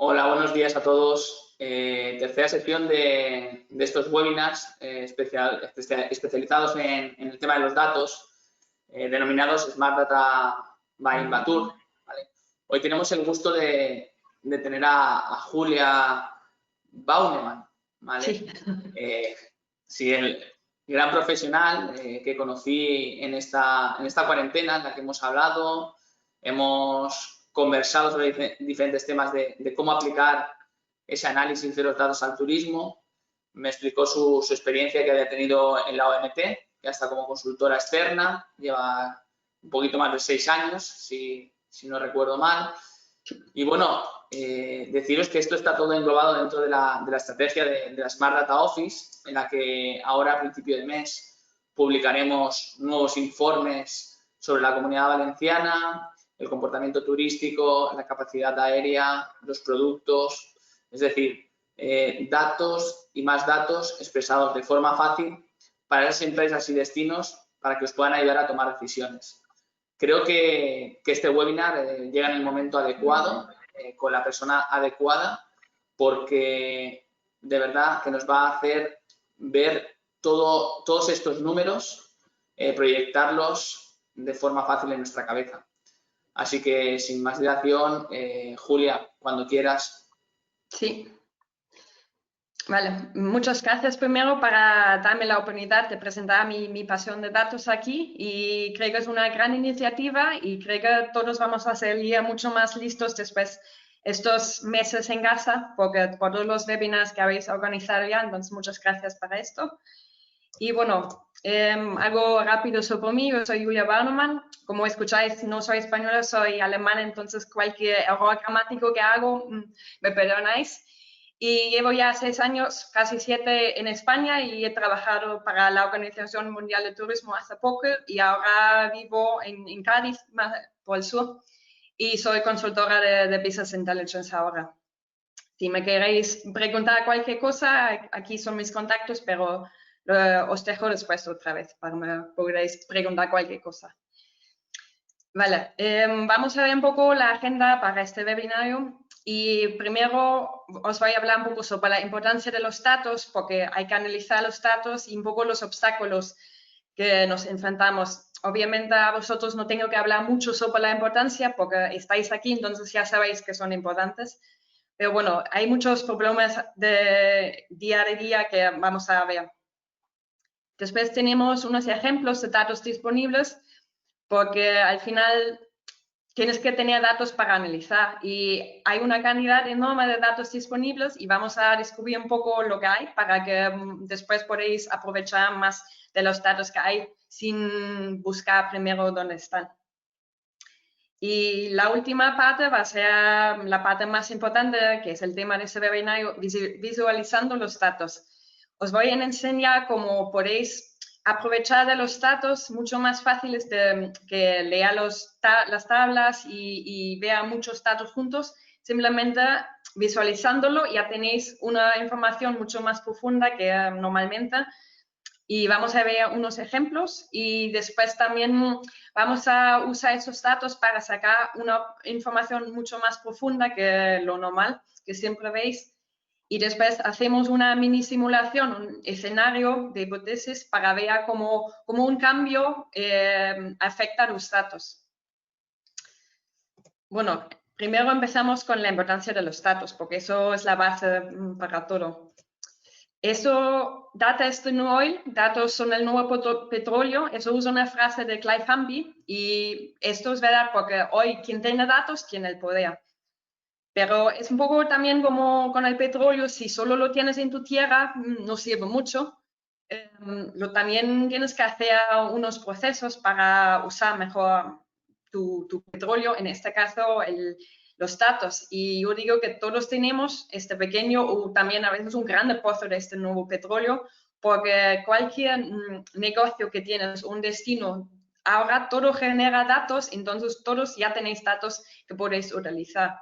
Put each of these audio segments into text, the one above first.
Hola, buenos días a todos. Tercera sección de estos webinars especializados en el tema de los datos, denominados Smart Data by Invatur. ¿Vale? Hoy tenemos el gusto de tener a Julia Baunemann, ¿vale? Sí. Sí, el gran profesional que conocí en esta cuarentena en la que hemos hablado, hemos conversado sobre diferentes temas de cómo aplicar ese análisis de los datos al turismo. Me explicó su experiencia que había tenido en la OMT, que hasta como consultora externa, lleva un poquito más de 6 años, si no recuerdo mal. Y bueno, deciros que esto está todo englobado dentro de la estrategia de la Smart Data Office, en la que ahora a principio de mes publicaremos nuevos informes sobre la Comunidad Valenciana, el comportamiento turístico, la capacidad aérea, los productos, es decir, datos y más datos expresados de forma fácil para esas empresas y destinos para que os puedan ayudar a tomar decisiones. Creo que este webinar llega en el momento adecuado, con la persona adecuada, porque de verdad que nos va a hacer ver todos estos números, proyectarlos de forma fácil en nuestra cabeza. Así que, sin más dilación, Julia, cuando quieras. Sí. Vale, muchas gracias primero para darme la oportunidad de presentar mi pasión de datos aquí, y creo que es una gran iniciativa y creo que todos vamos a salir mucho más listos después estos meses en casa, porque por todos los webinars que habéis organizado ya, entonces muchas gracias para esto. Y bueno, algo rápido sobre mí. Yo soy Julia Baunemann. Como escucháis, no soy española, soy alemana, entonces cualquier error gramático que hago, me perdonáis. Y llevo ya 6 años, casi 7, en España, y he trabajado para la Organización Mundial de Turismo hace poco, y ahora vivo en Cádiz, por el sur, y soy consultora de Business Intelligence ahora. Si me queréis preguntar cualquier cosa, aquí son mis contactos, pero os dejo después otra vez para que me podáis preguntar cualquier cosa. Vale, vamos a ver un poco la agenda para este webinario. Y primero os voy a hablar un poco sobre la importancia de los datos, porque hay que analizar los datos y un poco los obstáculos que nos enfrentamos. Obviamente a vosotros no tengo que hablar mucho sobre la importancia, porque estáis aquí, entonces ya sabéis que son importantes. Pero bueno, hay muchos problemas de día a día que vamos a ver. Después tenemos unos ejemplos de datos disponibles, porque al final tienes que tener datos para analizar, y hay una cantidad enorme de datos disponibles, y vamos a descubrir un poco lo que hay para que después podéis aprovechar más de los datos que hay sin buscar primero dónde están. Y la última parte va a ser la parte más importante, que es el tema de este webinario, visualizando los datos. Os voy a enseñar cómo podéis aprovechar de los datos mucho más fáciles de que lea las tablas y vea muchos datos juntos. Simplemente visualizándolo ya tenéis una información mucho más profunda que normalmente. Y vamos a ver unos ejemplos, y después también vamos a usar esos datos para sacar una información mucho más profunda que lo normal, que siempre veis. Y después hacemos una mini simulación, un escenario de hipótesis para ver cómo un cambio afecta a los datos. Bueno, primero empezamos con la importancia de los datos, porque eso es la base para todo. Data is the new oil, datos son el nuevo petróleo. Eso usa una frase de Clive Humby, y esto es verdad porque hoy quien tiene datos tiene el poder. Pero es un poco también como con el petróleo: si solo lo tienes en tu tierra, no sirve mucho. También tienes que hacer unos procesos para usar mejor tu petróleo, en este caso los datos. Y yo digo que todos tenemos este pequeño, o también a veces un grande pozo de este nuevo petróleo, porque cualquier negocio que tienes, un destino, ahora todo genera datos, entonces todos ya tenéis datos que podéis utilizar.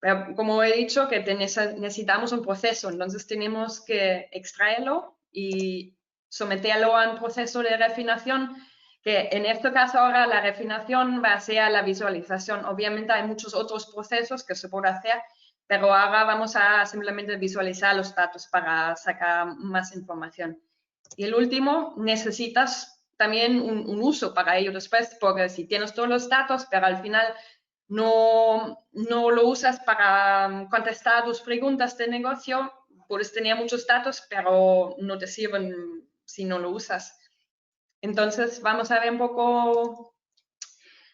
Pero como he dicho, que necesitamos un proceso, entonces tenemos que extraerlo y someterlo a un proceso de refinación, que en este caso ahora la refinación va a ser la visualización. Obviamente hay muchos otros procesos que se pueden hacer, pero ahora vamos a simplemente visualizar los datos para sacar más información. Y el último, necesitas también un uso para ello después, porque si tienes todos los datos, pero al final no lo usas para contestar tus preguntas de negocio, puedes tener muchos datos, pero no te sirven si no lo usas. Entonces, vamos a ver un poco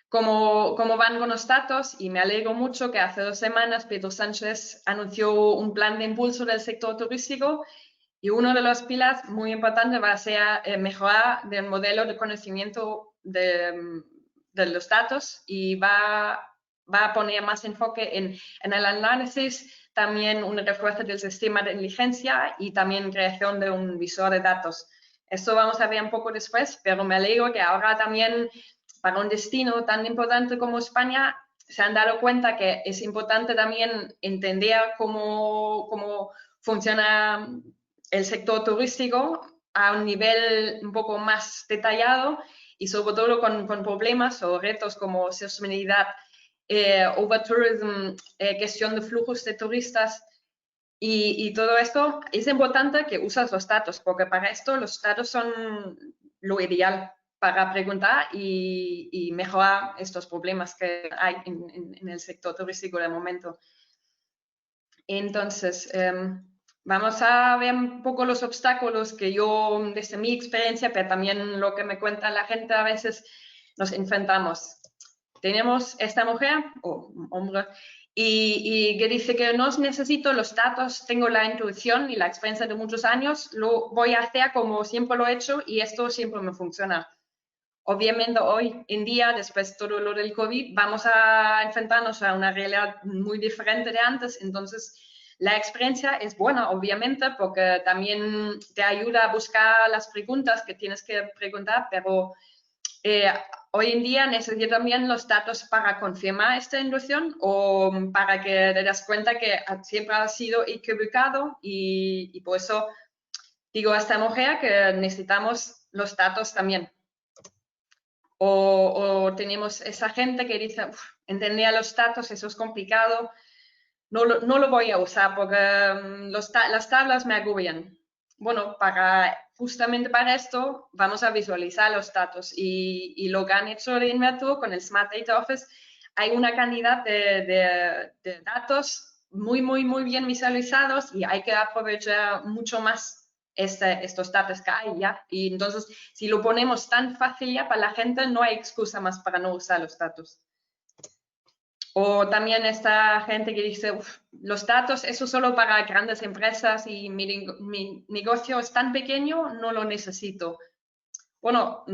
cómo van con los datos, y me alegro mucho que hace 2 semanas Pedro Sánchez anunció un plan de impulso del sector turístico, y uno de los pilares muy importantes va a ser mejorar el modelo de conocimiento de los datos, y va a poner más enfoque en el análisis, también un refuerzo del sistema de inteligencia y también creación de un visor de datos. Esto vamos a ver un poco después, pero me alegro que ahora también para un destino tan importante como España se han dado cuenta que es importante también entender cómo funciona el sector turístico a un nivel un poco más detallado, y sobre todo con problemas o retos como sostenibilidad, overtourism, gestión de flujos de turistas y todo esto. Es importante que uses los datos, porque para esto los datos son lo ideal para preguntar y mejorar estos problemas que hay en el sector turístico de momento. Entonces, vamos a ver un poco los obstáculos que yo, desde mi experiencia, pero también lo que me cuenta la gente, a veces nos enfrentamos. Tenemos esta mujer o hombre y que dice que no necesito los datos, tengo la intuición y la experiencia de muchos años, lo voy a hacer como siempre lo he hecho y esto siempre me funciona. Obviamente hoy en día, después de todo lo del COVID, vamos a enfrentarnos a una realidad muy diferente de antes. Entonces, la experiencia es buena, obviamente, porque también te ayuda a buscar las preguntas que tienes que preguntar, pero hoy en día necesito también los datos para confirmar esta inducción o para que te das cuenta que siempre ha sido equivocado, y por eso digo a esta mujer que necesitamos los datos también. O tenemos esa gente que dice, entender los datos, eso es complicado, no lo voy a usar porque las tablas me agobian. Bueno, justamente para esto vamos a visualizar los datos, y lo que han hecho de Invertu con el Smart Data Office, hay una cantidad de datos muy bien visualizados, y hay que aprovechar mucho más estos datos que hay ya. Y entonces, si lo ponemos tan fácil ya para la gente, no hay excusa más para no usar los datos. O también esta gente que dice, los datos, eso solo para grandes empresas y mi negocio es tan pequeño, no lo necesito. Bueno,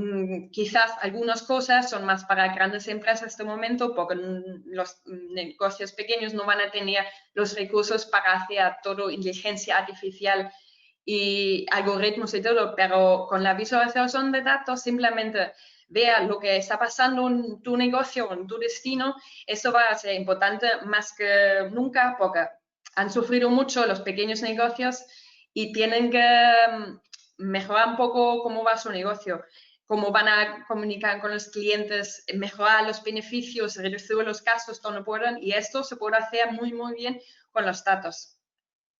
quizás algunas cosas son más para grandes empresas en este momento, porque los negocios pequeños no van a tener los recursos para hacer todo inteligencia artificial y algoritmos y todo, pero con la visualización de datos simplemente vea lo que está pasando en tu negocio, en tu destino. Eso va a ser importante más que nunca, porque han sufrido mucho los pequeños negocios y tienen que mejorar un poco cómo va su negocio, cómo van a comunicar con los clientes, mejorar los beneficios, reducir los gastos donde puedan, y esto se puede hacer muy bien con los datos.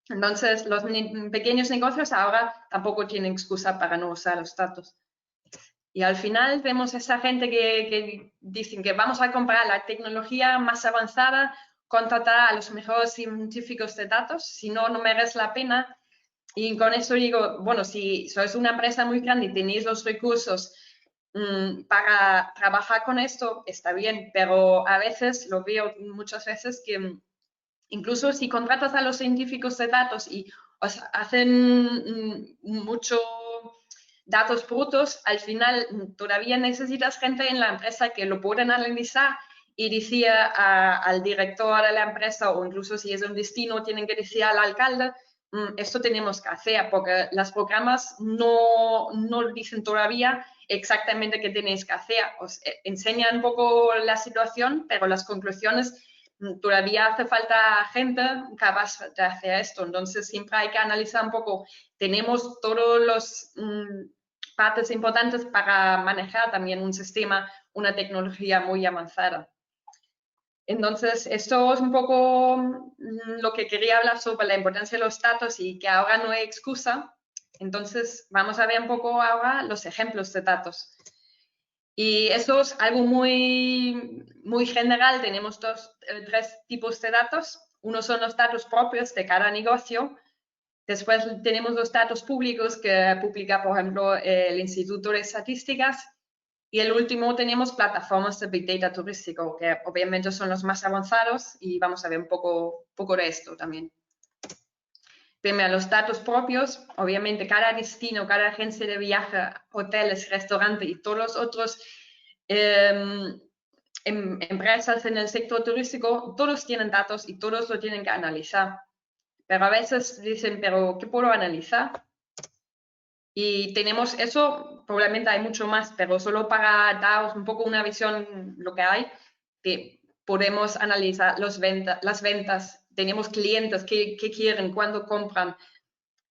Entonces, los pequeños negocios ahora tampoco tienen excusa para no usar los datos. Y al final vemos esa gente que dicen que vamos a comprar la tecnología más avanzada, contratar a los mejores científicos de datos, si no, no merece la pena. Y con eso digo, bueno, si sois una empresa muy grande y tenéis los recursos para trabajar con esto, está bien, pero a veces, lo veo muchas veces, que incluso si contratas a los científicos de datos y os hacen mucho datos brutos, al final todavía necesitas gente en la empresa que lo pueden analizar y decir al director de la empresa, o incluso si es un destino, tienen que decir al alcalde, esto tenemos que hacer, porque los programas no dicen todavía exactamente qué tenéis que hacer. Os enseñan un poco la situación, pero las conclusiones todavía hace falta gente capaz de hacer esto. Entonces, siempre hay que analizar un poco. Tenemos todos los partes importantes para manejar también un sistema, una tecnología muy avanzada. Entonces, esto es un poco lo que quería hablar sobre la importancia de los datos y que ahora no hay excusa. Entonces, vamos a ver un poco ahora los ejemplos de datos. Y eso es algo muy general. Tenemos tres tipos de datos. Uno son los datos propios de cada negocio. Después tenemos los datos públicos que publica, por ejemplo, el Instituto de Estadísticas. Y el último tenemos plataformas de Big Data turístico, que obviamente son los más avanzados y vamos a ver un poco de esto también. Primero, los datos propios. Obviamente, cada destino, cada agencia de viaje, hoteles, restaurantes y todos los otros empresas en el sector turístico, todos tienen datos y todos lo tienen que analizar. Pero a veces dicen, ¿pero qué puedo analizar? Y tenemos eso, probablemente hay mucho más, pero solo para daros un poco una visión lo que hay, que podemos analizar las ventas, tenemos clientes que quieren, cuándo compran,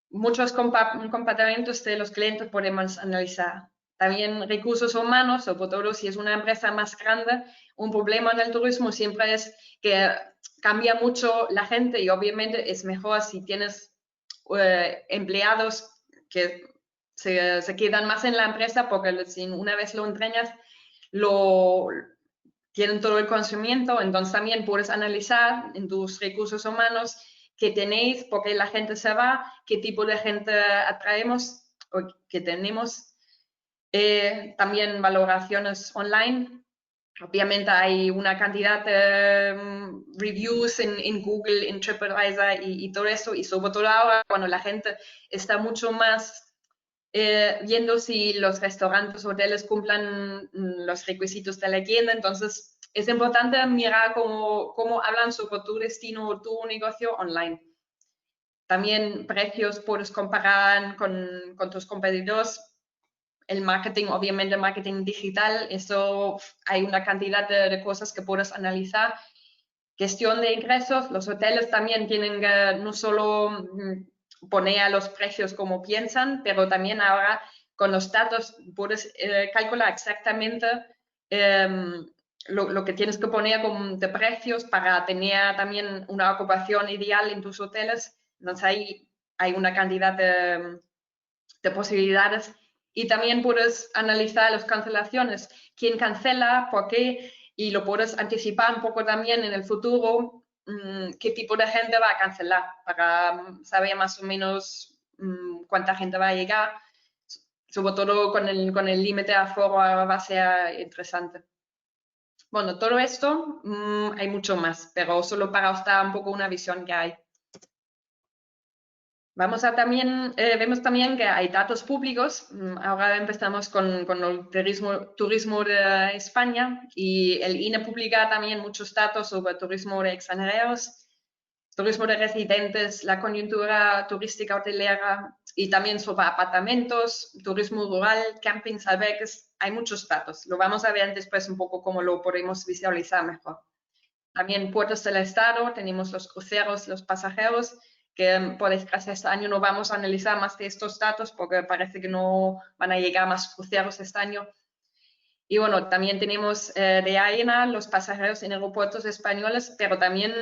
muchos comportamientos de los clientes podemos analizar. También recursos humanos, sobre todo si es una empresa más grande, un problema en el turismo siempre es que cambia mucho la gente y obviamente es mejor si tienes empleados que se quedan más en la empresa porque si una vez lo entrenas, tienen todo el conocimiento, entonces también puedes analizar en tus recursos humanos qué tenéis, por qué la gente se va, qué tipo de gente atraemos o que tenemos. También valoraciones online. Obviamente hay una cantidad de reviews en Google, en TripAdvisor y todo eso, y sobre todo ahora cuando la gente está mucho más viendo si los restaurantes, hoteles cumplan los requisitos de la tienda. Entonces, es importante mirar cómo hablan sobre tu destino o tu negocio online. También precios puedes comparar con tus competidores. El marketing, obviamente marketing digital, eso hay una cantidad de cosas que puedes analizar. Gestión de ingresos, los hoteles también tienen que no solo poner a los precios como piensan, pero también ahora con los datos puedes calcular exactamente lo que tienes que poner de precios para tener también una ocupación ideal en tus hoteles. Entonces ahí hay una cantidad de posibilidades. Y también puedes analizar las cancelaciones, quién cancela, por qué, y lo puedes anticipar un poco también en el futuro qué tipo de gente va a cancelar para saber más o menos cuánta gente va a llegar. Sobre todo con el límite de aforo va a ser interesante. Bueno, todo esto hay mucho más, pero solo para os dar un poco una visión que hay. Vemos también que hay datos públicos. Ahora empezamos con el turismo de España y el INE publica también muchos datos sobre turismo de extranjeros, turismo de residentes, la coyuntura turística hotelera y también sobre apartamentos, turismo rural, campings, albergues. Hay muchos datos. Lo vamos a ver después un poco cómo lo podemos visualizar mejor. También puertos del Estado, tenemos los cruceros, los pasajeros, que por desgracia este año no vamos a analizar más de estos datos porque parece que no van a llegar más cruceros este año. Y bueno, también tenemos de AENA los pasajeros en aeropuertos españoles, pero también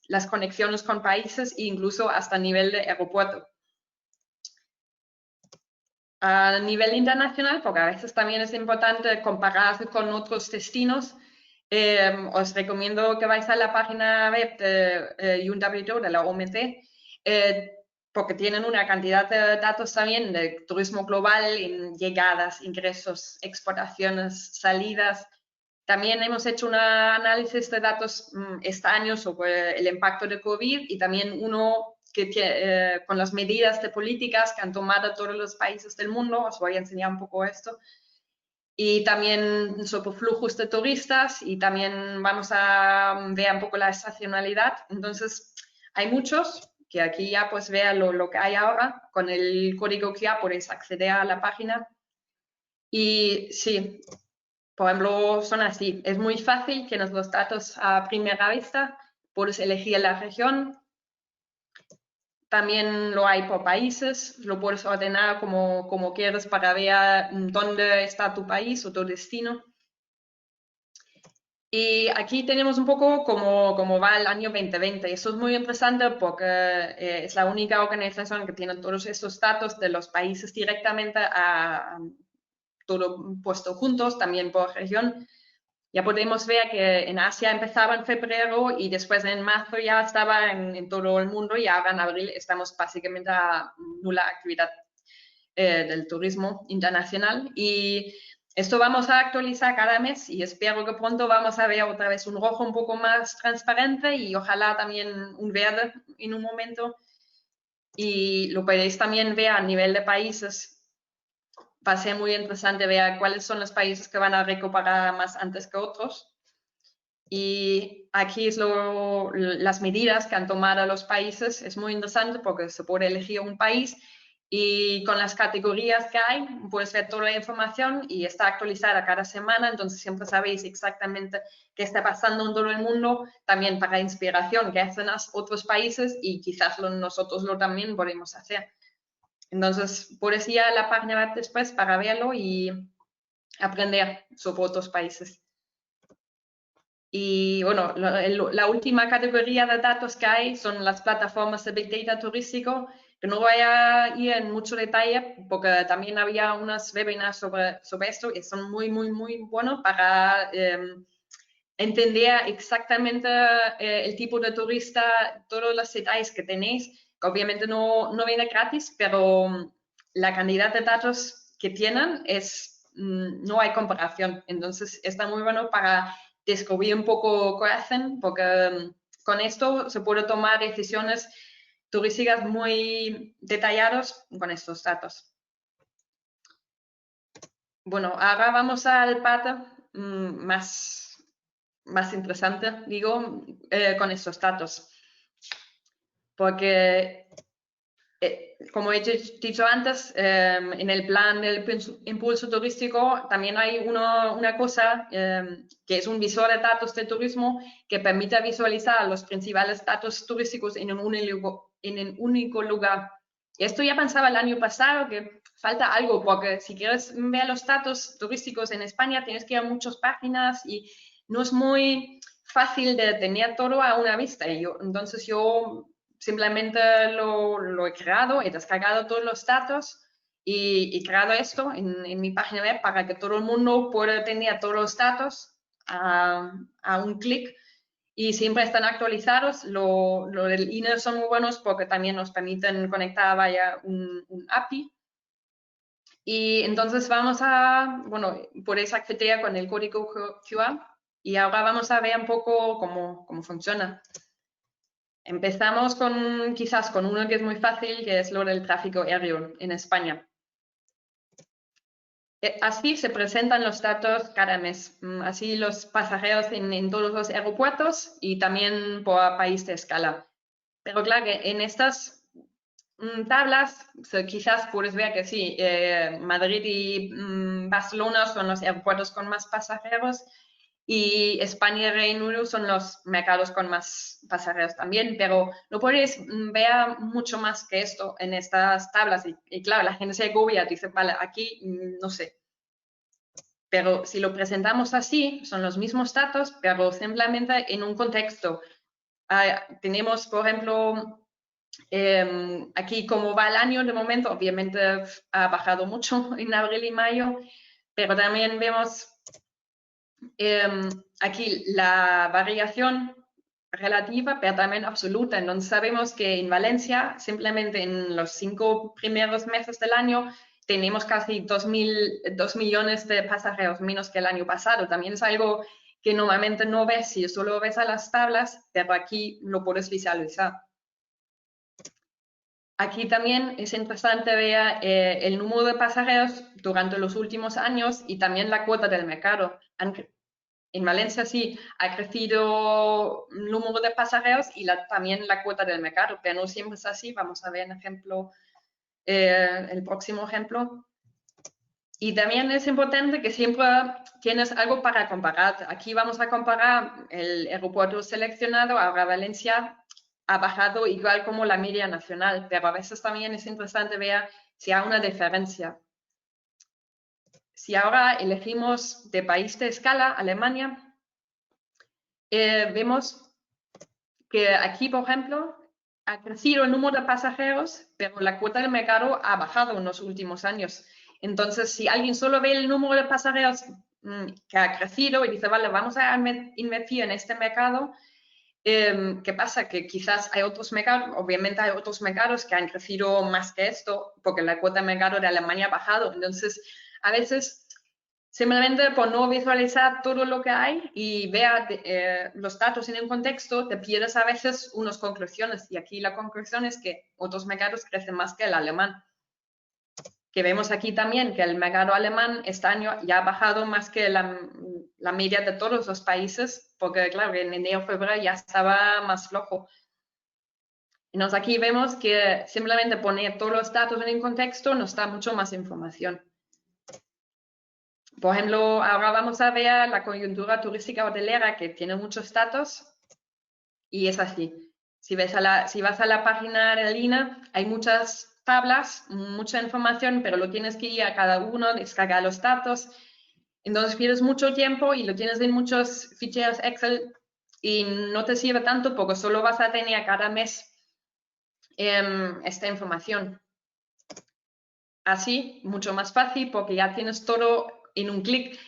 las conexiones con países e incluso hasta nivel de aeropuerto. A nivel internacional, porque a veces también es importante compararse con otros destinos, os recomiendo que vais a la página web de UNWTO, de la OMT, porque tienen una cantidad de datos también de turismo global en llegadas, ingresos, exportaciones, salidas. También hemos hecho un análisis de datos este año sobre el impacto de COVID y también uno con las medidas de políticas que han tomado todos los países del mundo. Os voy a enseñar un poco esto. Y también sobre flujos de turistas y también vamos a ver un poco la estacionalidad. Entonces, hay muchos que aquí ya pues vean lo que hay ahora. Con el código QR podéis acceder a la página. Y sí, por ejemplo, son así. Es muy fácil, tienes los datos a primera vista, puedes elegir la región. También lo hay por países, lo puedes ordenar como quieres para ver dónde está tu país o tu destino. Y aquí tenemos un poco cómo va el año 2020. Eso es muy interesante porque es la única organización que tiene todos estos datos de los países directamente todo puesto juntos, también por región. Ya podemos ver que en Asia empezaba en febrero y después en marzo ya estaba en todo el mundo y ahora en abril estamos básicamente a nula actividad del turismo internacional. Y esto vamos a actualizar cada mes y espero que pronto vamos a ver otra vez un rojo un poco más transparente y ojalá también un verde en un momento. Y lo podéis también ver a nivel de países. Va a ser muy interesante ver cuáles son los países que van a recuperar más antes que otros. Y aquí es las medidas que han tomado los países. Es muy interesante porque se puede elegir un país y con las categorías que hay puedes ver toda la información y está actualizada cada semana, entonces siempre sabéis exactamente qué está pasando en todo el mundo, también para inspiración que hacen otros países y quizás nosotros lo también podemos hacer. Entonces, puedes ir a la página web después para verlo y aprender sobre otros países. Y bueno, la última categoría de datos que hay son las plataformas de Big Data turístico, que no voy a ir en mucho detalle porque también había unos webinars sobre esto y son muy, muy, muy buenos para entender exactamente el tipo de turista, todos los detalles que tenéis, que obviamente no viene gratis, pero la cantidad de datos que tienen no hay comparación. Entonces está muy bueno para descubrir un poco qué hacen, porque con esto se puede tomar decisiones turísticas muy detalladas con estos datos. Bueno, ahora vamos al parte más interesante, digo, con estos datos. Porque, como he dicho antes, en el plan del impulso turístico también hay una cosa que es un visor de datos de turismo que permite visualizar los principales datos turísticos en un único lugar. Y esto ya pensaba el año pasado que falta algo, porque si quieres ver los datos turísticos en España tienes que ir a muchas páginas y no es muy fácil de tener todo a una vista. Entonces yo simplemente lo he creado, he descargado todos los datos y he creado esto en mi página web para que todo el mundo pueda tener todos los datos a un clic y siempre están actualizados. Lo del INE son muy buenos porque también nos permiten conectar vaya un API. Y entonces vamos bueno, podéis acceder con el código QR y ahora vamos a ver un poco cómo funciona. Empezamos quizás con uno que es muy fácil, que es lo del tráfico aéreo en España. Así se presentan los datos cada mes, así los pasajeros en todos los aeropuertos y también por país de escala. Pero claro que en estas tablas quizás puedes ver que sí, Madrid y Barcelona son los aeropuertos con más pasajeros y España y Reino Unido son los mercados con más pasajeros también, pero no podéis ver mucho más que esto en estas tablas y claro, la gente se agobia, dice, vale, aquí no sé. Pero si lo presentamos así, son los mismos datos, pero simplemente en un contexto. Tenemos, por ejemplo, aquí como va el año de momento, obviamente ha bajado mucho en abril y mayo, pero también vemos aquí la variación relativa, pero también absoluta. Entonces sabemos que en Valencia, simplemente en los 5 primeros meses del año, tenemos casi 2 millones de pasajeros menos que el año pasado. También es algo que normalmente no ves si solo ves a las tablas, pero aquí lo puedes visualizar. Aquí también es interesante ver el número de pasajeros durante los últimos años y también la cuota del mercado. En Valencia sí ha crecido el número de pasajeros y también la cuota del mercado, pero no siempre es así. Vamos a ver el próximo ejemplo. Y también es importante que siempre tienes algo para comparar. Aquí vamos a comparar el aeropuerto seleccionado, ahora Valencia ha bajado igual como la media nacional, pero a veces también es interesante ver si hay una diferencia. Si ahora elegimos de país de escala, Alemania, vemos que aquí, por ejemplo, ha crecido el número de pasajeros, pero la cuota del mercado ha bajado en los últimos años. Entonces, si alguien solo ve el número de pasajeros que ha crecido y dice, vale, vamos a invertir en este mercado, ¿qué pasa? Que quizás hay otros mercados, obviamente hay otros mercados que han crecido más que esto, porque la cuota de mercado de Alemania ha bajado. Entonces, a veces, simplemente por no visualizar todo lo que hay y ver los datos en un contexto, te pierdes a veces unas conclusiones. Y aquí la conclusión es que otros mercados crecen más que el alemán. Que vemos aquí también que el mercado alemán este año ya ha bajado más que la media de todos los países, porque claro, en enero, febrero ya estaba más flojo. Entonces aquí vemos que simplemente poner todos los datos en un contexto nos da mucho más información. Por ejemplo, ahora vamos a ver la coyuntura turística hotelera, que tiene muchos datos, y es así. Si vas a la página de Lina, hay muchas tablas, mucha información, pero lo tienes que ir a cada uno, descargar los datos. Entonces pierdes mucho tiempo y lo tienes en muchos ficheros Excel y no te sirve tanto porque solo vas a tener cada mes esta información. Así, mucho más fácil porque ya tienes todo en un clic.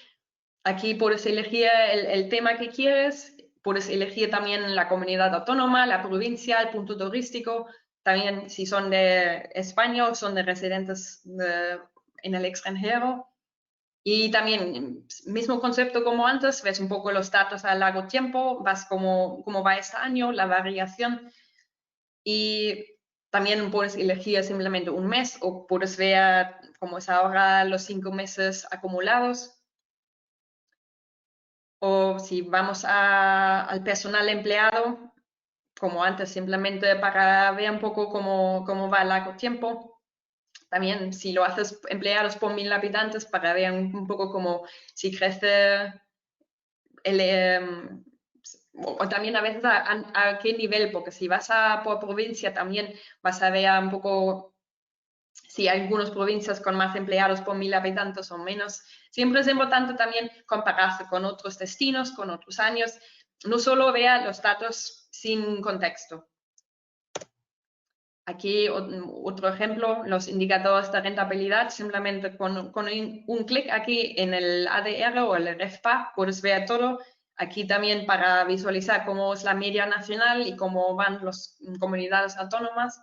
Aquí puedes elegir el tema que quieres, puedes elegir también la comunidad autónoma, la provincia, el punto turístico, también si son de España o son de residentes en el extranjero. Y también, mismo concepto como antes, ves un poco los datos a largo tiempo, vas cómo va este año, la variación. Y también puedes elegir simplemente un mes o puedes ver cómo es ahora los 5 meses acumulados. O si vamos al personal empleado, como antes, simplemente para ver un poco cómo va a largo tiempo. También si lo haces empleados por 1000 habitantes, para ver un poco cómo si crece o también a veces a qué nivel, porque si vas por provincia también vas a ver un poco si hay algunas provincias con más empleados por 1000 habitantes o menos. Siempre es importante también compararse con otros destinos, con otros años. No solo vea los datos sin contexto. Aquí otro ejemplo, los indicadores de rentabilidad. Simplemente con un clic aquí en el ADR o el REFPA puedes ver todo. Aquí también para visualizar cómo es la media nacional y cómo van las comunidades autónomas.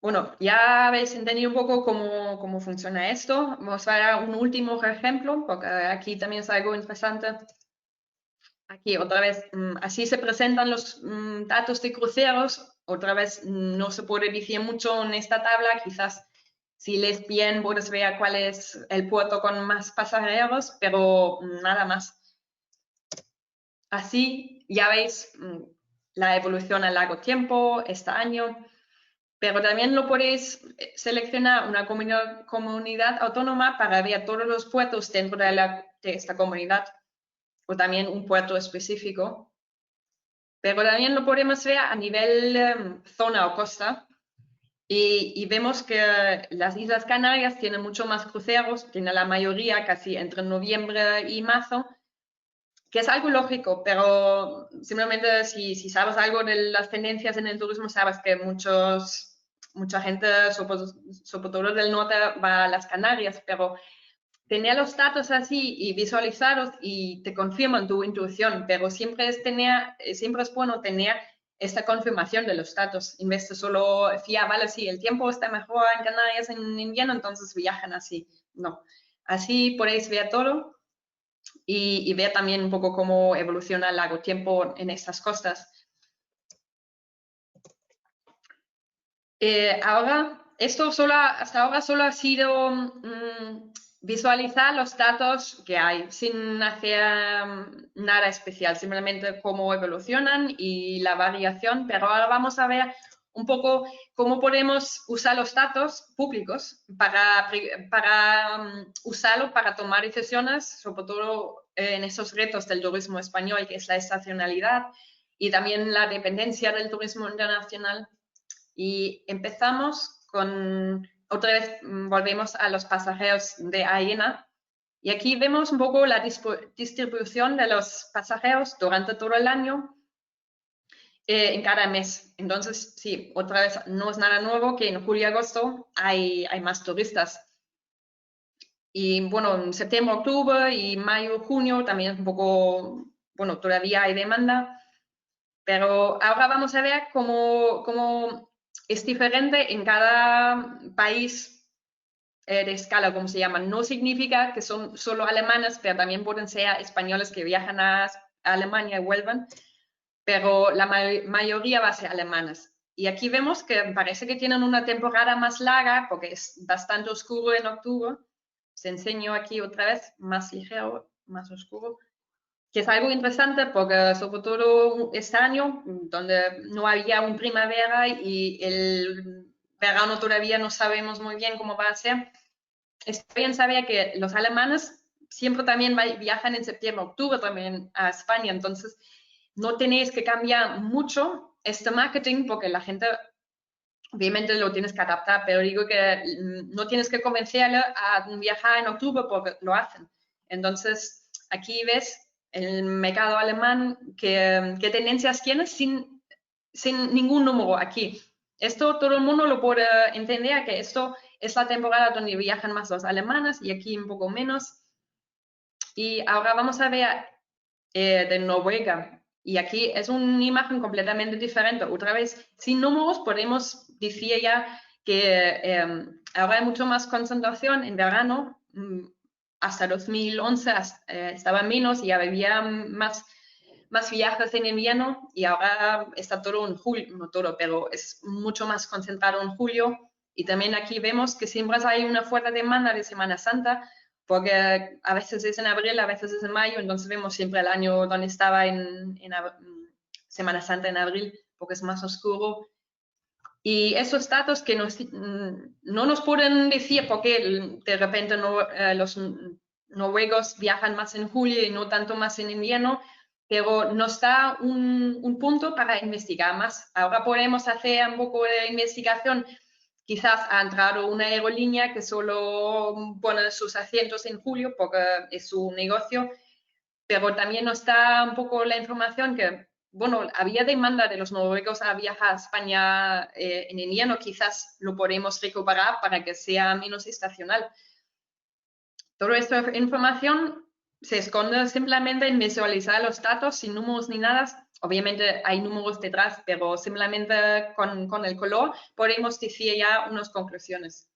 Bueno, ya habéis entendido un poco cómo funciona esto. Vamos a dar un último ejemplo, porque aquí también es algo interesante. Aquí otra vez, así se presentan los datos de cruceros. Otra vez, no se puede decir mucho en esta tabla. Quizás si lees bien puedes ver cuál es el puerto con más pasajeros, pero nada más. Así ya veis la evolución a largo tiempo, este año. Pero también lo podéis seleccionar una comunidad autónoma para ver todos los puertos dentro de esta comunidad, o también un puerto específico. Pero también lo podemos ver a nivel zona o costa. Y vemos que las Islas Canarias tienen mucho más cruceros, tienen la mayoría casi entre noviembre y marzo, que es algo lógico, pero simplemente si sabes algo de las tendencias en el turismo, sabes que mucha gente, sobre todo del norte, va a las Canarias, pero tener los datos así y visualizados y te confirman tu intuición, pero siempre es bueno tener esta confirmación de los datos, en vez de solo fiar, vale, sí, el tiempo está mejor en Canarias en invierno, entonces viajan así. No, así podéis ver todo y ver también un poco cómo evoluciona a largo tiempo en estas costas. Hasta ahora solo ha sido visualizar los datos que hay, sin hacer nada especial, simplemente cómo evolucionan y la variación, pero ahora vamos a ver un poco cómo podemos usar los datos públicos para usarlo para tomar decisiones, sobre todo en esos retos del turismo español, que es la estacionalidad y también la dependencia del turismo internacional. Y empezamos otra vez volvemos a los pasajeros de AENA Y aquí vemos un poco la distribución de los pasajeros durante todo el año en cada mes. Entonces, sí, otra vez, no es nada nuevo que en julio y agosto hay más turistas. Y bueno, en septiembre, octubre y mayo, junio también es un poco, bueno, todavía hay demanda. Pero ahora vamos a ver cómo es diferente en cada país de escala, como se llama. No significa que son solo alemanes, pero también pueden ser españoles que viajan a Alemania y vuelven, pero la mayoría va a ser alemanes. Y aquí vemos que parece que tienen una temporada más larga, porque es bastante oscuro en octubre. Os enseño aquí otra vez, más ligero, más oscuro, que es algo interesante porque sobre todo este año, donde no había un primavera y el verano todavía no sabemos muy bien cómo va a ser, está bien saber que los alemanes siempre también viajan en septiembre, octubre también a España, entonces no tenéis que cambiar mucho este marketing porque la gente obviamente lo tienes que adaptar, pero digo que no tienes que convencerle a viajar en octubre porque lo hacen. Entonces, aquí ves el mercado alemán qué tendencias tiene sin ningún número aquí. Esto todo el mundo lo puede entender, que esto es la temporada donde viajan más los alemanes y aquí un poco menos. Y ahora vamos a ver de Noruega. Y aquí es una imagen completamente diferente. Otra vez, sin números podemos decir ya que ahora hay mucho más concentración en verano. Hasta 2011 estaba menos y había más viajes en invierno y ahora está todo en julio, no todo, pero es mucho más concentrado en julio. Y también aquí vemos que siempre hay una fuerte demanda de Semana Santa, porque a veces es en abril, a veces es en mayo, entonces vemos siempre el año donde estaba en Semana Santa en abril, porque es más oscuro. Y esos datos que no nos pueden decir por qué de repente los noruegos viajan más en julio y no tanto más en invierno, pero nos da un punto para investigar más. Ahora podemos hacer un poco de investigación. Quizás ha entrado una aerolínea que solo pone sus asientos en julio porque es su negocio, pero también nos da un poco la información que, bueno, había demanda de los noruegos a viajar a España en invierno, quizás lo podemos recuperar para que sea menos estacional. Toda esta información se esconde simplemente en visualizar los datos sin números ni nada. Obviamente hay números detrás, pero simplemente con el color podemos decir ya unas conclusiones.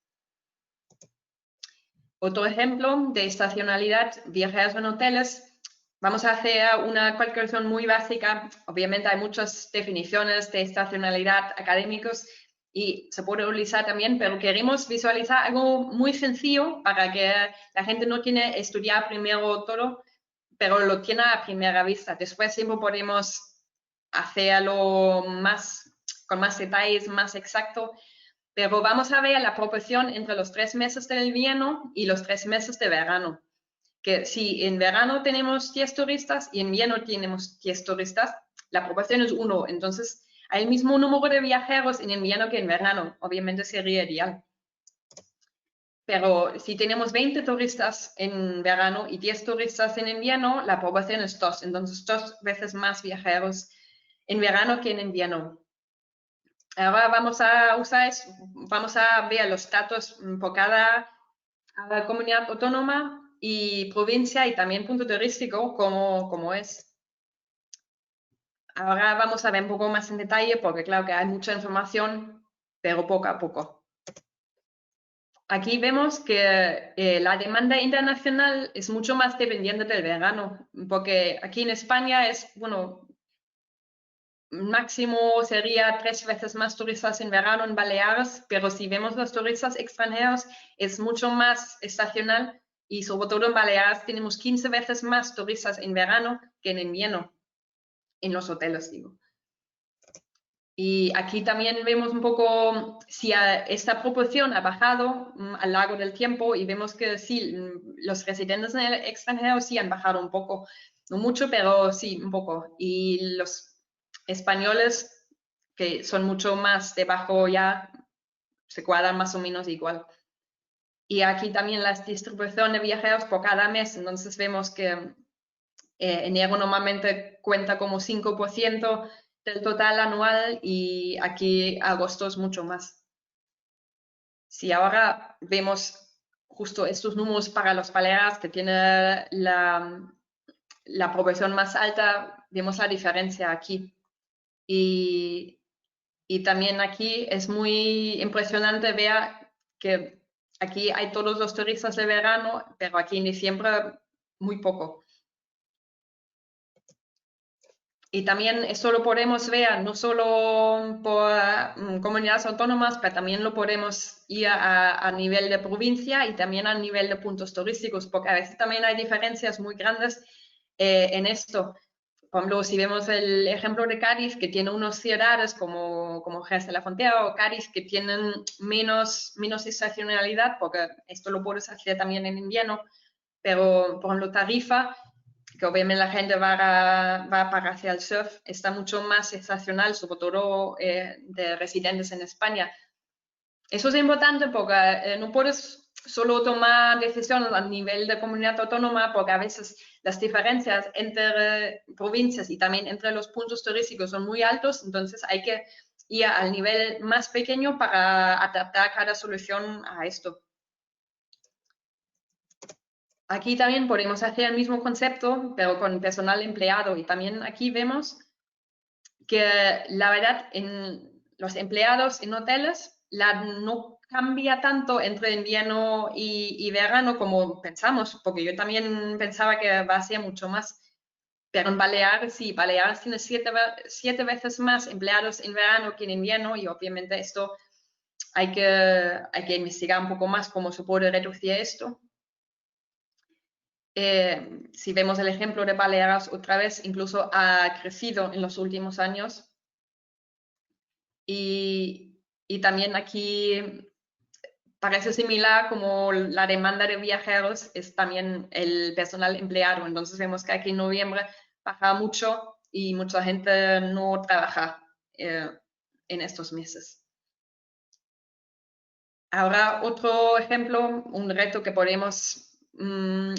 Otro ejemplo de estacionalidad, viajeros en hoteles. Vamos a hacer una calculación muy básica. Obviamente hay muchas definiciones de estacionalidad académicos y se puede utilizar también, pero queremos visualizar algo muy sencillo para que la gente no tiene que estudiar primero todo, pero lo tiene a primera vista. Después siempre podemos hacerlo con más detalles, más exacto, pero vamos a ver la proporción entre los 3 meses del invierno y los 3 meses de verano. Que si en verano tenemos 10 turistas y en invierno tenemos 10 turistas, la proporción es 1. Entonces, hay el mismo número de viajeros en invierno que en verano. Obviamente sería ideal. Pero si tenemos 20 turistas en verano y 10 turistas en invierno, la proporción es 2. Entonces, 2 veces más viajeros en verano que en invierno. Ahora vamos a ver los datos por cada comunidad autónoma y provincia y también punto turístico como es. Ahora vamos a ver un poco más en detalle porque claro que hay mucha información, pero poco a poco. Aquí vemos que la demanda internacional es mucho más dependiente del verano, porque aquí en España es, bueno, máximo sería 3 veces más turistas en verano en Baleares, pero si vemos los turistas extranjeros es mucho más estacional y sobre todo en Baleares tenemos 15 veces más turistas en verano que en invierno, en los hoteles digo. Y aquí también vemos un poco si esta proporción ha bajado a lo largo del tiempo y vemos que sí, los residentes en el extranjero sí han bajado un poco, no mucho, pero sí un poco. Y los españoles, que son mucho más debajo ya, se cuadran más o menos igual. Y aquí también la distribución de viajeros por cada mes. Entonces vemos que enero normalmente cuenta como 5% del total anual y aquí agosto es mucho más. Si ahora vemos justo estos números para los Baleares, que tiene la proporción más alta, vemos la diferencia aquí. Y también aquí es muy impresionante ver que aquí hay todos los turistas de verano, pero aquí en diciembre muy poco. Y también esto lo podemos ver no solo por comunidades autónomas, pero también lo podemos ir a nivel de provincia y también a nivel de puntos turísticos, porque a veces también hay diferencias muy grandes en esto. Por ejemplo, si vemos el ejemplo de Cádiz, que tiene unas ciudades como Jerez de la Frontera o Cádiz que tienen menos estacionalidad, porque esto lo puedes hacer también en invierno, pero por ejemplo Tarifa, que obviamente la gente va para hacia el surf, está mucho más estacional, sobre todo de residentes en España. Eso es importante porque no puedes solo tomar decisiones a nivel de comunidad autónoma, porque a veces las diferencias entre provincias y también entre los puntos turísticos son muy altos, entonces hay que ir al nivel más pequeño para adaptar cada solución a esto. Aquí también podemos hacer el mismo concepto, pero con personal empleado. Y también aquí vemos que la verdad en los empleados en hoteles no cambia tanto entre invierno y verano como pensamos, porque yo también pensaba que va a ser mucho más. Pero en Baleares sí, Baleares tiene 7 veces más empleados en verano que en invierno y obviamente esto hay que investigar un poco más cómo se puede reducir esto. Si vemos el ejemplo de Baleares otra vez, incluso ha crecido en los últimos años. Y también aquí parece similar como la demanda de viajeros es también el personal empleado. Entonces vemos que aquí en noviembre baja mucho y mucha gente no trabaja en estos meses. Ahora otro ejemplo, un reto que podemos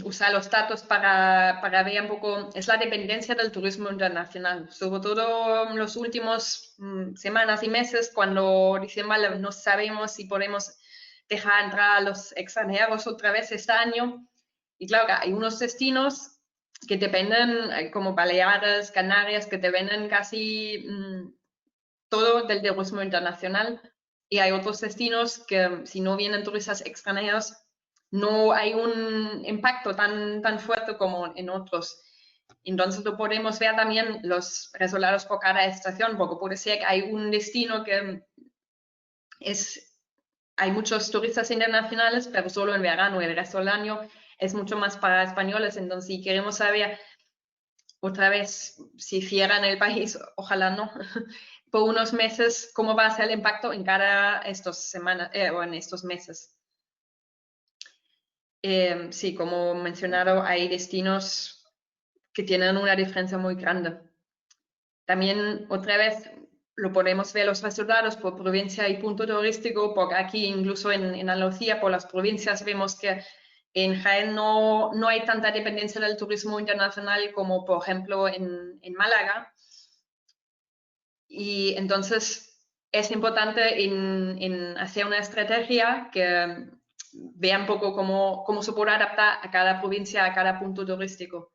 usar los datos para ver un poco, es la dependencia del turismo internacional, sobre todo en los últimos semanas y meses, cuando dicen, vale, no sabemos si podemos dejar entrar a los extranjeros otra vez este año. Y claro, que hay unos destinos que dependen, como Baleares, Canarias, que dependen casi todo del turismo internacional. Y hay otros destinos que si no vienen turistas extranjeros, no hay un impacto tan fuerte como en otros. Entonces lo podemos ver también los resultados por cada estación, porque puede ser que hay un destino que hay muchos turistas internacionales, pero solo en verano, el resto del año es mucho más para españoles. Entonces si queremos saber otra vez, si cierran el país, ojalá no, por unos meses, cómo va a ser el impacto en cada o en estos meses. Sí, como mencionado, hay destinos que tienen una diferencia muy grande. También, otra vez, lo podemos ver los resultados por provincia y punto turístico, porque aquí, incluso en Andalucía, por las provincias, vemos que en Jaén no hay tanta dependencia del turismo internacional como, por ejemplo, en Málaga. Y entonces es importante en hacer una estrategia que vea un poco cómo se puede adaptar a cada provincia, a cada punto turístico.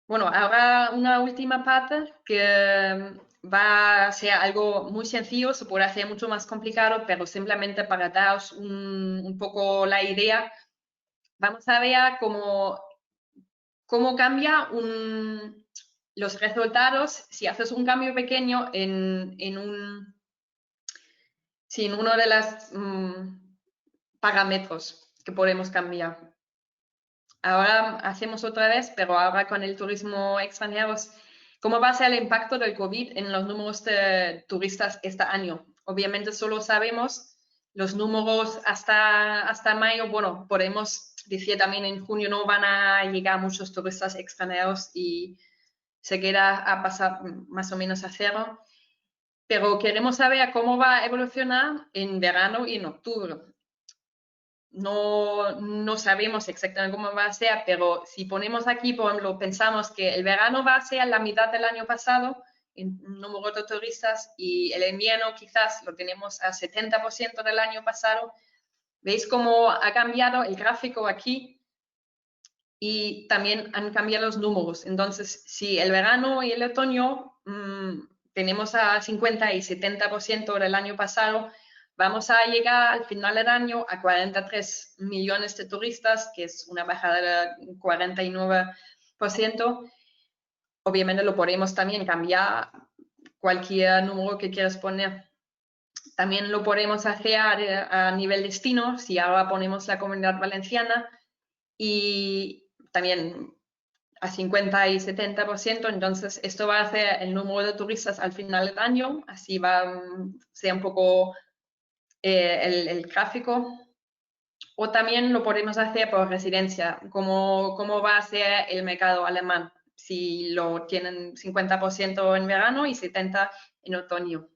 Bueno, ahora una última parte que va a ser algo muy sencillo, se puede hacer mucho más complicado, pero simplemente para daros un poco la idea, vamos a ver cómo cambia los resultados si haces un cambio pequeño en uno de los parámetros que podemos cambiar. Ahora hacemos otra vez, pero ahora con el turismo extranjero, ¿cómo va a ser el impacto del COVID en los números de turistas este año? Obviamente solo sabemos los números hasta mayo. Bueno, podemos decir también en junio no van a llegar muchos turistas extranjeros y se queda a pasar más o menos a cero. pero queremos saber cómo va a evolucionar en verano y en octubre. No sabemos exactamente cómo va a ser, pero si ponemos aquí, por ejemplo, pensamos que el verano va a ser la mitad del año pasado en número de turistas y el invierno quizás lo tenemos a 70% del año pasado. ¿Veis cómo ha cambiado el gráfico aquí? Y también han cambiado los números. Entonces, si el verano y el otoño tenemos a 50 y 70% del año pasado, vamos a llegar al final del año a 43 millones de turistas, que es una bajada del 49%. Obviamente lo podemos también cambiar cualquier número que quieras poner. También lo podemos hacer a nivel destino, si ahora ponemos la Comunidad Valenciana y también a 50 y 70%, entonces esto va a hacer el número de turistas al final del año, así va a ser un poco el gráfico. O también lo podemos hacer por residencia, cómo va a ser el mercado alemán, si lo tienen 50% en verano y 70% en otoño.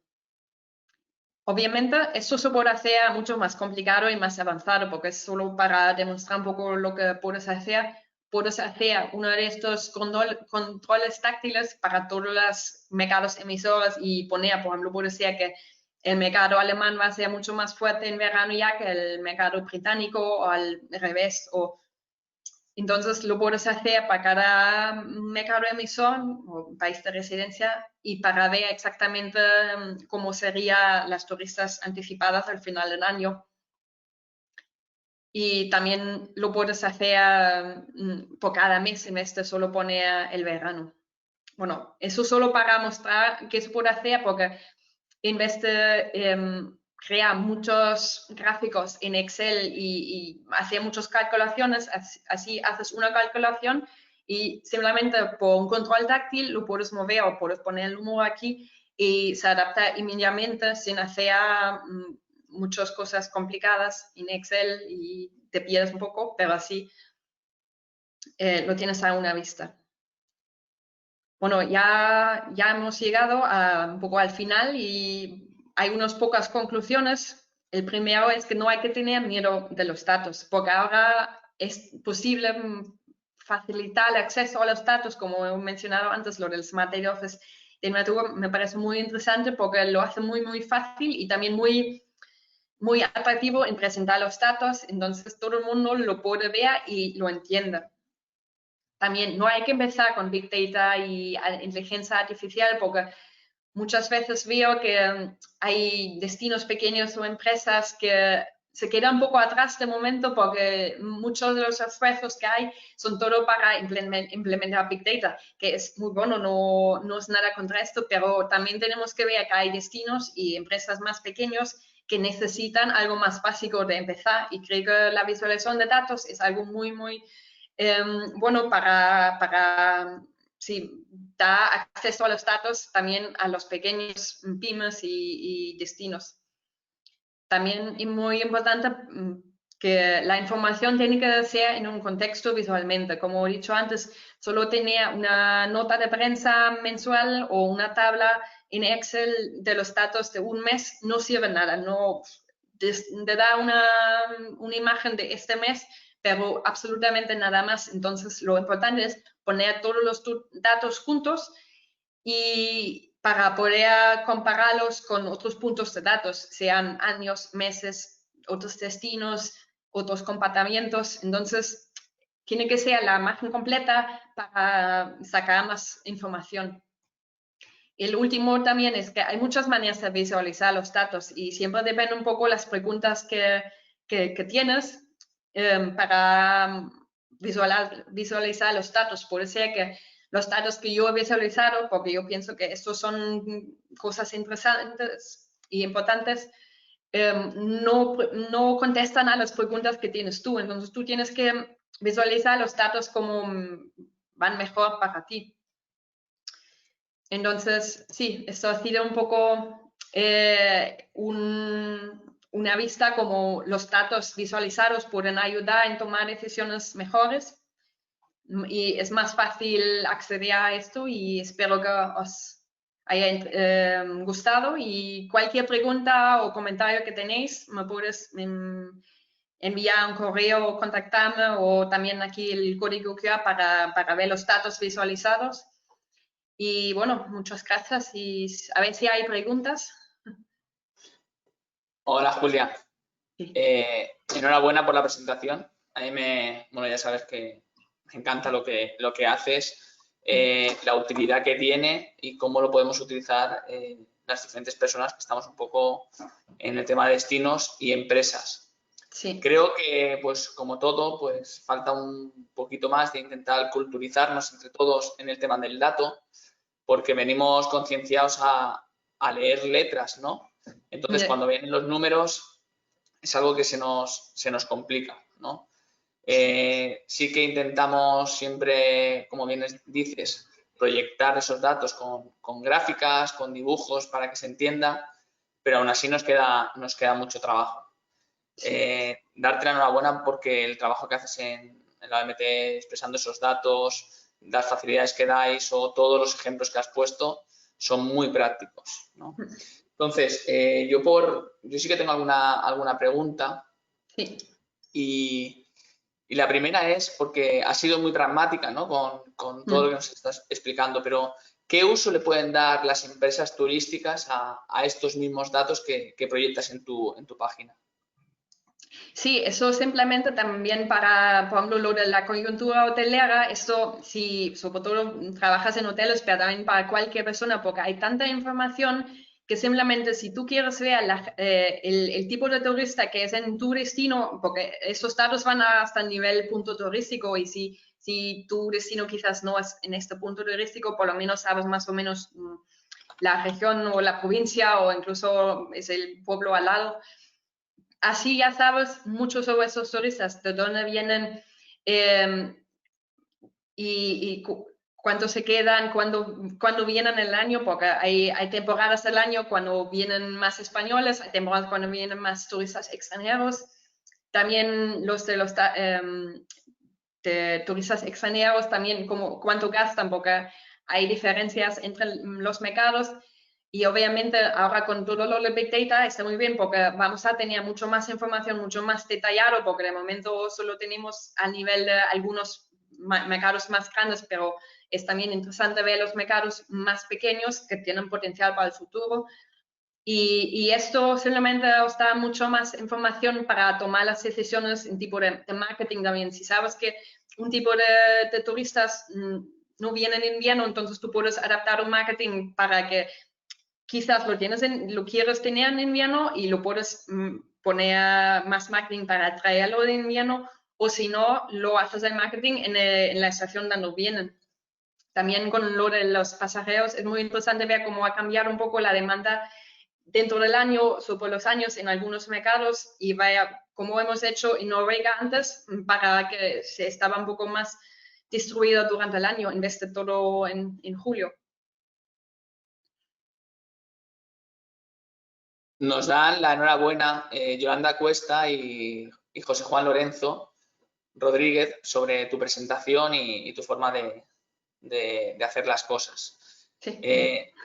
Obviamente, esto se puede hacer mucho más complicado y más avanzado, porque es solo para demostrar un poco lo que puedes hacer. Puedes hacer uno de estos controles táctiles para todos los mercados emisores y poner, por ejemplo, puede ser que el mercado alemán va a ser mucho más fuerte en verano ya que el mercado británico o al revés. Entonces lo puedes hacer para cada mercado emisor o país de residencia y para ver exactamente cómo serían las turistas anticipadas al final del año. Y también lo puedes hacer por cada mes en vez de solo poner el verano. Bueno, eso solo para mostrar que se puede hacer porque en vez de crear muchos gráficos en Excel y hacer muchas calculaciones, así haces una calculación y simplemente por un control táctil lo puedes mover o puedes poner el número aquí y se adapta inmediatamente sin hacer muchas cosas complicadas en Excel y te pierdes un poco, pero así lo tienes a una vista. Bueno, ya hemos llegado un poco al final y hay unas pocas conclusiones. El primero es que no hay que tener miedo de los datos, porque ahora es posible facilitar el acceso a los datos, como he mencionado antes, lo del Smart Data Office de Natura me parece muy interesante porque lo hace muy, muy fácil y también muy, muy atractivo en presentar los datos, entonces todo el mundo lo puede ver y lo entiende. También no hay que empezar con Big Data y inteligencia artificial porque muchas veces veo que hay destinos pequeños o empresas que se quedan un poco atrás de momento porque muchos de los esfuerzos que hay son todo para implementar Big Data, que es muy bueno, no es nada contra esto, pero también tenemos que ver que hay destinos y empresas más pequeños que necesitan algo más básico de empezar y creo que la visualización de datos es algo muy, muy bueno para sí, da acceso a los datos también a los pequeños pymes y destinos. También es muy importante que la información tiene que ser en un contexto visualmente. Como he dicho antes, solo tener una nota de prensa mensual o una tabla en Excel de los datos de un mes no sirve nada. No te da una imagen de este mes, pero absolutamente nada más. Entonces, lo importante es poner todos los datos juntos y para poder compararlos con otros puntos de datos, sean años, meses, otros destinos, otros comportamientos. Entonces, tiene que ser la imagen completa para sacar más información. El último también es que hay muchas maneras de visualizar los datos y siempre depende un poco las preguntas que tienes para visualizar los datos. Puede ser que los datos que yo he visualizado, porque yo pienso que estos son cosas interesantes y importantes, no contestan a las preguntas que tienes tú. Entonces tú tienes que visualizar los datos como van mejor para ti. Entonces, sí, esto ha sido un poco una vista como los datos visualizados pueden ayudar en tomar decisiones mejores y es más fácil acceder a esto y espero que os haya gustado, y cualquier pregunta o comentario que tenéis me puedes enviar un correo o contactarme, o también aquí el código QR para ver los datos visualizados. Y bueno, muchas gracias y a ver si hay preguntas. Hola, Julia. Sí. Enhorabuena por la presentación. A mí bueno, ya sabes que me encanta lo que haces, la utilidad que tiene y cómo lo podemos utilizar las diferentes personas que estamos un poco en el tema de destinos y empresas. Sí. Creo que, pues como todo, pues falta un poquito más de intentar culturizarnos entre todos en el tema del dato, porque venimos concienciados a leer letras, ¿no? Entonces, cuando vienen los números, es algo que se nos complica, ¿no? Sí que intentamos siempre, como bien dices, proyectar esos datos con gráficas, con dibujos para que se entienda, pero aún así nos queda mucho trabajo. Darte la enhorabuena porque el trabajo que haces en la OMT expresando esos datos, las facilidades que dais o todos los ejemplos que has puesto son muy prácticos, ¿no? Entonces, yo sí que tengo alguna pregunta. Sí. Y la primera es porque ha sido muy pragmática, ¿no? Con todo lo que nos estás explicando, pero ¿qué uso le pueden dar las empresas turísticas a estos mismos datos que proyectas en tu página? Sí, eso simplemente también para, por ejemplo, lo de la coyuntura hotelera, esto si sobre todo trabajas en hoteles, pero también para cualquier persona, porque hay tanta información que simplemente si tú quieres ver el tipo de turista que es en tu destino, porque esos datos van hasta el nivel punto turístico, y si tu destino quizás no es en este punto turístico, por lo menos sabes más o menos la región o la provincia o incluso es el pueblo al lado. Así ya sabes mucho sobre esos turistas, de dónde vienen y cuánto se quedan, cuándo vienen el año, porque hay temporadas del año cuando vienen más españoles, hay temporadas cuando vienen más turistas extranjeros. También los de turistas extranjeros, también cuánto gastan, porque hay diferencias entre los mercados. Y obviamente ahora con todo lo de Big Data está muy bien porque vamos a tener mucho más información, mucho más detallado, porque de momento solo tenemos a nivel de algunos mercados más grandes, pero es también interesante ver los mercados más pequeños que tienen potencial para el futuro. Y esto simplemente os da mucho más información para tomar las decisiones en tipo de marketing también. Si sabes que un tipo de turistas no viene en invierno, entonces tú puedes adaptar un marketing para que quizás lo quieres tener en invierno y lo puedes poner más marketing para traerlo de invierno, o si no, lo haces el marketing en la estación donde vienen. También con lo de los pasajeros es muy interesante ver cómo va a cambiar un poco la demanda dentro del año, sobre los años en algunos mercados, y vaya, como hemos hecho en Noruega antes, para que se estaba un poco más distribuido durante el año en vez de todo en julio. Nos dan la enhorabuena Yolanda Cuesta y José Juan Lorenzo Rodríguez sobre tu presentación y tu forma de hacer las cosas. Sí.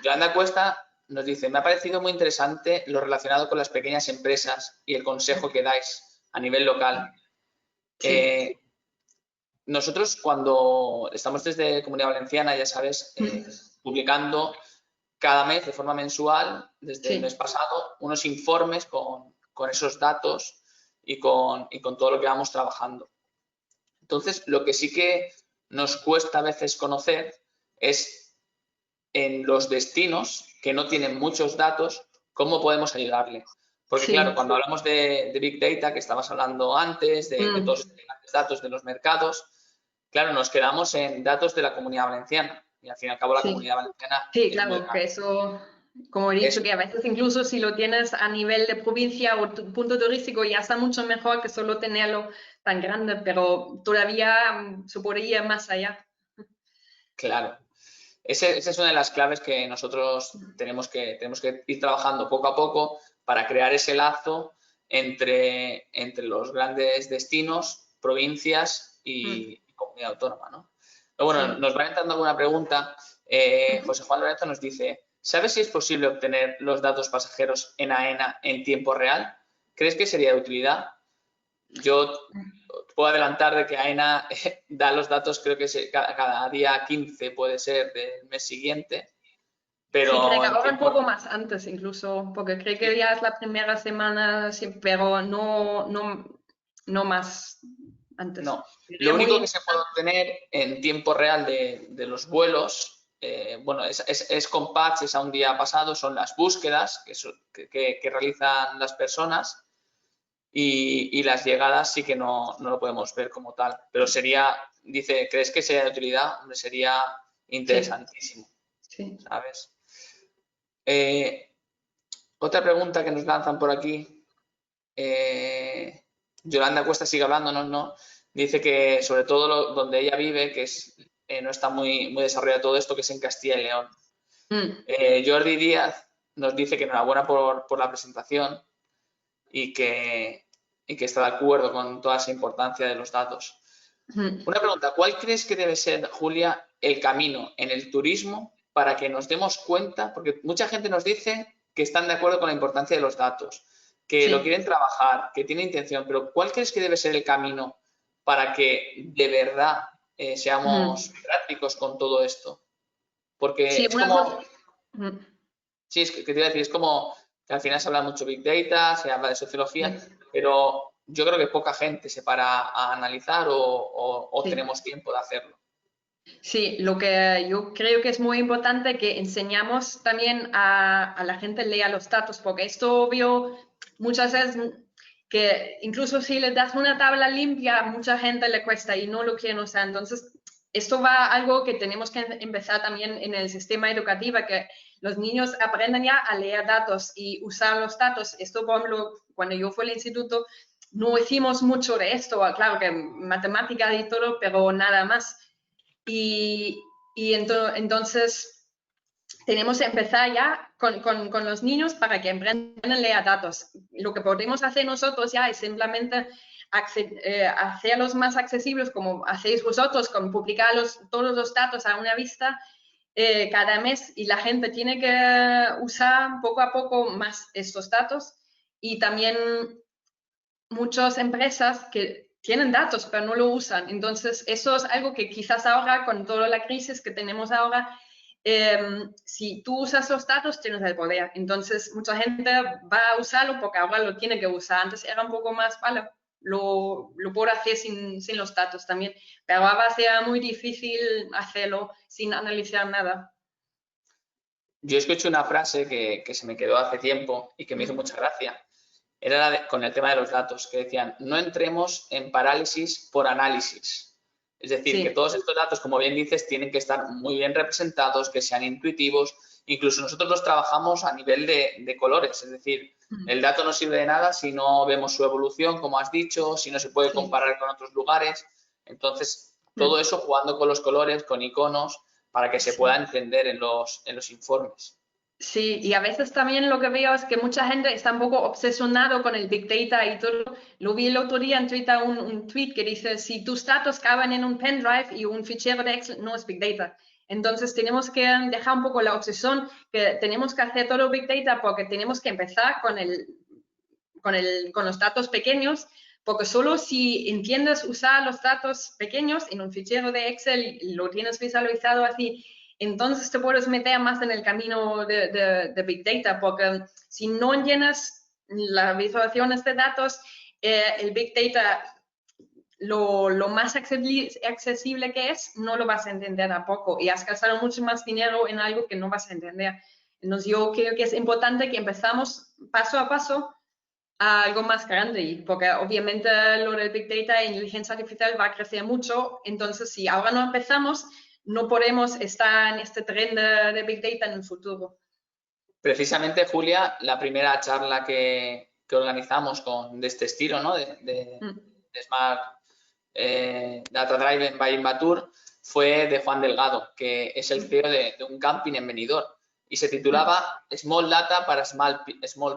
Yolanda Cuesta nos dice: me ha parecido muy interesante lo relacionado con las pequeñas empresas y el consejo que dais a nivel local. Sí. Nosotros cuando estamos desde Comunidad Valenciana, ya sabes, publicando cada mes de forma mensual, desde el mes pasado, unos informes con esos datos y con todo lo que vamos trabajando. Entonces, lo que sí que nos cuesta a veces conocer es en los destinos que no tienen muchos datos, cómo podemos ayudarle. Porque claro, cuando hablamos de Big Data, que estabas hablando antes, de todos los datos de los mercados, claro, nos quedamos en datos de la Comunidad Valenciana. Y al fin y al cabo la Comunidad Valenciana sí, es muy claro, grande. que eso, como he dicho, que a veces incluso si lo tienes a nivel de provincia o punto turístico ya está mucho mejor que solo tenerlo tan grande, pero todavía se podría ir más allá. Claro. Esa es una de las claves que nosotros tenemos que ir trabajando poco a poco para crear ese lazo entre los grandes destinos, provincias y comunidad autónoma, ¿no? Pero bueno, nos va entrando alguna pregunta. José Juan Lorenzo nos dice: ¿Sabes si es posible obtener los datos pasajeros en AENA en tiempo real? ¿Crees que sería de utilidad? Yo puedo adelantar de que AENA da los datos, creo que cada día 15 puede ser del mes siguiente, pero Sí, creo que en ahora un tiempo poco más antes incluso, porque creo que sí, ya es la primera semana, sí, pero no más antes. no. Sería Lo muy único que se puede interesante. obtener en tiempo real de los vuelos, bueno, es con patches a un día pasado, son las búsquedas que realizan las personas y las llegadas sí que no lo podemos ver como tal. Pero sería, dice, ¿crees que sería de utilidad? Hombre, sería Sí, interesantísimo, sí. ¿sabes? Otra pregunta que nos lanzan por aquí. Yolanda Cuesta sigue hablándonos, ¿no? Dice que sobre todo donde ella vive, que no está muy desarrollado todo esto, que es en Castilla y León. Mm, Jordi Díaz nos dice que enhorabuena por la presentación y que está de acuerdo con toda esa importancia de los datos. mm. Una pregunta, ¿cuál crees que debe ser, Julia, el camino en el turismo para que nos demos cuenta? Porque mucha gente nos dice que están de acuerdo con la importancia de los datos, que lo Sí. quieren trabajar, que tienen intención, pero ¿cuál crees que debe ser el camino para que de verdad seamos Mm. prácticos con todo esto? Porque Sí, es una como, cosa. Mm, sí, es que te iba a decir, es como que al final se habla mucho Big Data, se habla de sociología, sí, pero yo creo que poca gente se para a analizar o sí. tenemos tiempo de hacerlo. Sí, lo que yo creo que es muy importante que enseñamos también a la gente lea los datos, porque esto obvio muchas veces que incluso si le das una tabla limpia, a mucha gente le cuesta y no lo quieren usar. Entonces, esto va a algo que tenemos que empezar también en el sistema educativo, que los niños aprendan ya a leer datos y usar los datos. Esto, por ejemplo, cuando yo fui al instituto, no hicimos mucho de esto, claro que matemáticas y todo, pero nada más. Entonces tenemos que empezar ya con los niños para que aprendan a leer datos. Lo que podemos hacer nosotros ya es simplemente hacerlos más accesibles, como hacéis vosotros, con publicar todos los datos a una vista cada mes, y la gente tiene que usar poco a poco más estos datos, y también muchas empresas que tienen datos pero no lo usan. Entonces, eso es algo que quizás ahora, con toda la crisis que tenemos ahora, si tú usas los datos, tienes el poder. Entonces, mucha gente va a usarlo porque ahora lo tiene que usar. Antes era un poco más, vale, lo puedo hacer sin los datos también, pero ahora va a ser muy difícil hacerlo sin analizar nada. Yo escuché una frase que se me quedó hace tiempo y que me hizo mucha gracia. Era con el tema de los datos, que decían, no entremos en parálisis por análisis. Es decir, que Sí, todos estos datos, como bien dices, tienen que estar muy bien representados, que sean intuitivos. Incluso nosotros los trabajamos a nivel de colores. Es decir, el dato no sirve de nada si no vemos su evolución, como has dicho, si no se puede sí. comparar con otros lugares. Entonces, todo eso jugando con los colores, con iconos, para que se pueda Sí. entender en los informes. Sí, y a veces también lo que veo es que mucha gente está un poco obsesionado con el Big Data y todo. Lo vi el otro día en Twitter, un tweet que dice, si tus datos caben en un pendrive y un fichero de Excel, no es Big Data. Entonces tenemos que dejar un poco la obsesión, que tenemos que hacer todo Big Data porque tenemos que empezar con los datos pequeños, porque solo si entiendes usar los datos pequeños en un fichero de Excel y lo tienes visualizado así, entonces te puedes meter más en el camino de Big Data, porque si no entiendes las visualizaciones de datos, el Big Data, lo más accesible que es, no lo vas a entender tampoco, y has gastado mucho más dinero en algo que no vas a entender. Entonces yo creo que es importante que empezamos paso a paso a algo más grande, porque obviamente lo del Big Data e inteligencia artificial va a crecer mucho. Entonces, si ahora no empezamos, no podemos estar en este tren de Big Data en el futuro. Precisamente, Julia, la primera charla que organizamos de este estilo, ¿no? Mm, de Smart Data Driven by Invatur, fue de Juan Delgado, que es el CEO de un camping en Benidorm, y se titulaba Small Data para Small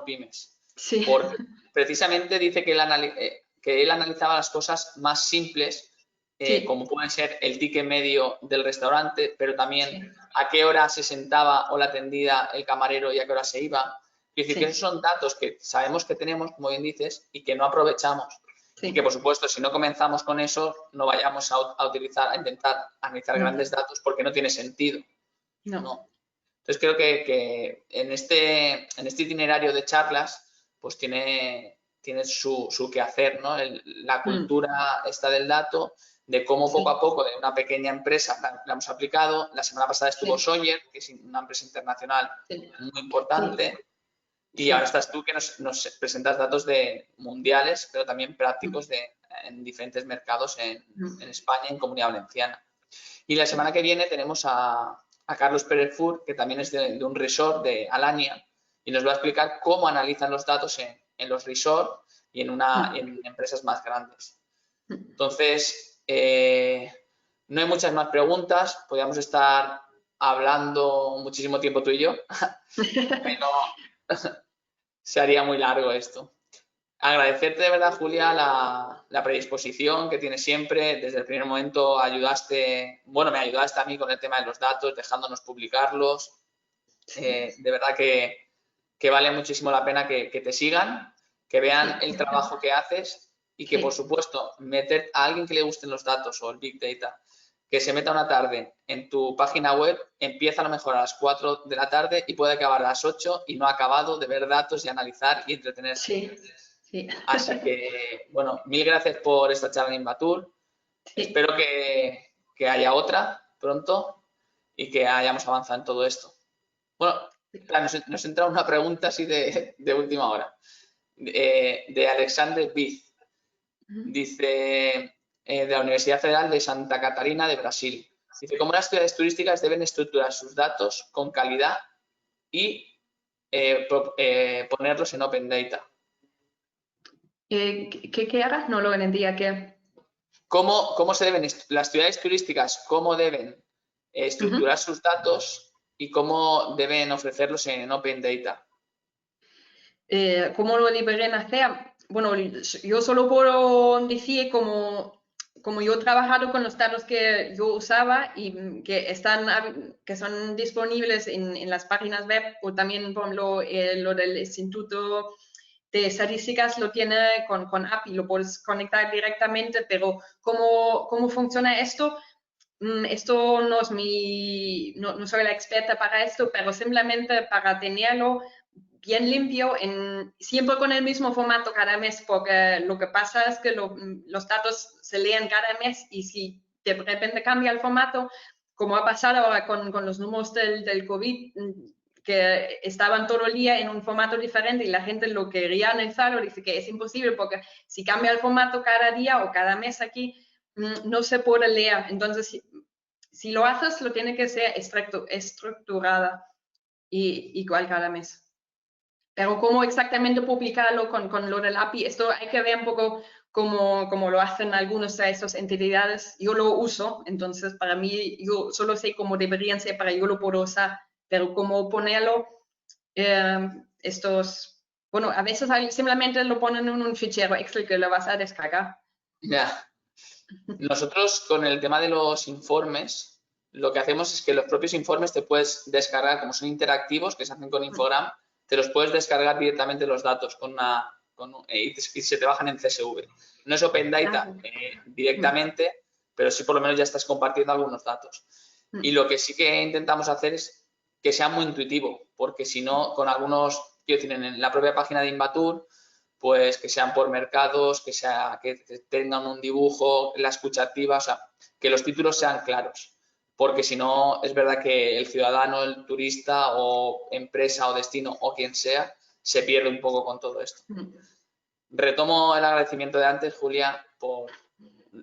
Pymes, sí, porque precisamente dice que él analizaba las cosas más simples como puede ser el ticket medio del restaurante, pero también Sí. a qué hora se sentaba o la atendida el camarero y a qué hora se iba. Es decir, que esos son datos que sabemos que tenemos, como bien dices, y que no aprovechamos. Y que, por supuesto, si no comenzamos con eso, no vayamos a utilizar, a intentar analizar grandes datos porque no tiene sentido. No. Entonces, creo que en este itinerario de charlas, pues tiene su quehacer, ¿no? La cultura esta del dato, de cómo poco a poco de una pequeña empresa la hemos aplicado. La semana pasada estuvo Sawyer, que es una empresa internacional muy importante. Y ahora estás tú que nos presentas datos mundiales, pero también prácticos en diferentes mercados en España y en Comunidad Valenciana. Y la semana que viene tenemos a Carlos Pérez Fur, que también es de un resort de Alania, y nos va a explicar cómo analizan los datos en los resorts y en empresas más grandes. Entonces, no hay muchas más preguntas. Podríamos estar hablando muchísimo tiempo tú y yo, pero se haría muy largo esto. Agradecerte de verdad, Julia, la predisposición que tienes siempre. Desde el primer momento me ayudaste a mí con el tema de los datos, dejándonos publicarlos. De verdad que vale muchísimo la pena que te sigan, que vean el trabajo que haces y que, por supuesto, meter a alguien que le gusten los datos o el Big Data, que se meta una tarde en tu página web, empieza a lo mejor a las 4 de la tarde y puede acabar a las 8 y no ha acabado de ver datos y analizar y entretenerse. Sí. Así que, bueno, mil gracias por esta charla en Invatur. Espero que haya otra pronto y que hayamos avanzado en todo esto. Bueno, nos entra una pregunta así de última hora, de Alexander Biz. Dice, de la Universidad Federal de Santa Catarina de Brasil. Dice, ¿cómo las ciudades turísticas deben estructurar sus datos con calidad y ponerlos en Open Data? ¿Qué hagas? No lo entendía. ¿Cómo se deben las ciudades turísticas, cómo deben estructurar sus datos y cómo deben ofrecerlos en Open Data? ¿Cómo lo deberían hacer? Bueno, yo solo puedo decir como yo he trabajado con los datos que yo usaba y que son disponibles en las páginas web, o también, por ejemplo, lo del Instituto de Estadísticas lo tiene con API, lo puedes conectar directamente, pero ¿cómo funciona esto? Esto no soy la experta para esto, pero simplemente para tenerlo bien limpio, siempre con el mismo formato cada mes, porque lo que pasa es que los datos se leen cada mes y si de repente cambia el formato, como ha pasado ahora con los números del COVID, que estaban todo el día en un formato diferente y la gente lo quería analizar, dice que es imposible porque si cambia el formato cada día o cada mes aquí, no se puede leer. Entonces, si lo haces, lo tiene que ser estructurada y igual cada mes. Pero cómo exactamente publicarlo con lo del API, esto hay que ver un poco cómo lo hacen algunas de esas entidades. Yo lo uso, entonces para mí, yo solo sé cómo deberían ser para yo lo puedo usar, pero cómo ponerlo, bueno, a veces simplemente lo ponen en un fichero Excel que lo vas a descargar. Ya. Nosotros con el tema de los informes, lo que hacemos es que los propios informes te puedes descargar, como son interactivos, que se hacen con Infogram, te los puedes descargar directamente los datos y se te bajan en CSV. No es Open Data directamente, pero sí por lo menos ya estás compartiendo algunos datos. Y lo que sí que intentamos hacer es que sea muy intuitivo, porque si no, con algunos, quiero decir, en la propia página de Invatur, pues que sean por mercados, que tengan un dibujo, la escucha activa, o sea, que los títulos sean claros. Porque si no, es verdad que el ciudadano, el turista o empresa o destino o quien sea, se pierde un poco con todo esto. Retomo el agradecimiento de antes, Julia, por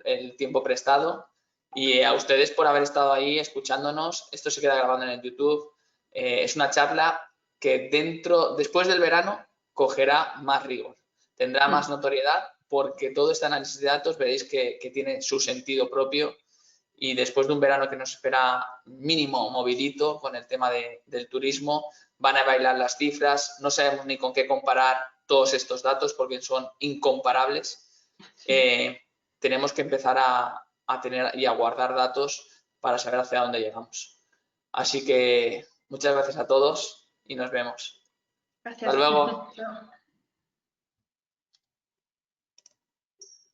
el tiempo prestado y a ustedes por haber estado ahí escuchándonos. Esto se queda grabado en el YouTube. Es una charla que después del verano, cogerá más rigor, tendrá más notoriedad porque todo este análisis de datos veréis que tiene su sentido propio y después de un verano que nos espera mínimo movidito con el tema del turismo, van a bailar las cifras, no sabemos ni con qué comparar todos estos datos porque son incomparables. Tenemos que empezar a tener y a guardar datos para saber hacia dónde llegamos. Así que muchas gracias a todos y nos vemos. Gracias. Hasta luego. Chao.